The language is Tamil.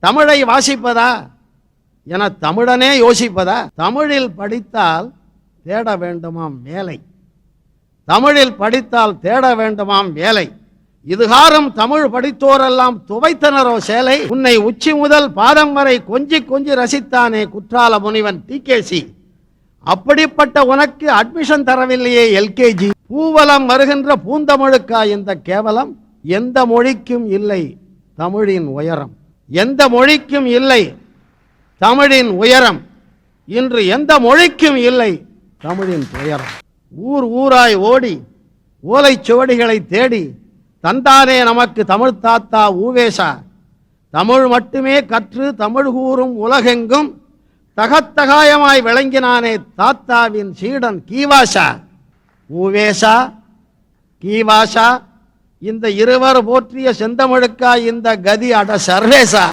தமிழை வாசிப்பதா என தமிழனே யோசிப்பதா? தமிழில் படித்தால் தேட வேண்டுமாம் வேலை, தமிழில் படித்தால் தேட வேண்டுமாம் வேலை. இதுகாரும் தமிழ் படித்தோரெல்லாம் துவைத்தனரோ சேலை. உன்னை உச்சி முதல் பாதம் வரை கொஞ்சி கொஞ்சி ரசித்தானே குற்றால முனிவன் டிகேசி. அப்படிப்பட்ட உனக்கு அட்மிஷன் தரவில்லையே எல்கேஜி. பூவலம் வருகின்ற பூந்தமிழுக்கா இந்த கேவலம்? எந்த மொழிக்கும் இல்லை தமிழின் உயரம், எந்த மொழிக்கும் இல்லை தமிழின் உயரம். இன்று எந்த மொழிக்கும் இல்லை தமிழின் துயரம். ஊர் ஊராய் ஓடி ஓலைச்சுவடிகளை தேடி தந்தானே நமக்கு தமிழ் தாத்தா ஊவேசா. தமிழ் மட்டுமே கற்று தமிழ் கூறும் உலகெங்கும் தகத்தகாயமாய் விளங்கினானே தாத்தாவின் சீடன் கீவாசா. ஊவேசா கீவாசா, இந்த இருவர் போற்றிய செந்தமிழுக்கா இந்த கதி அட சர்வேசா.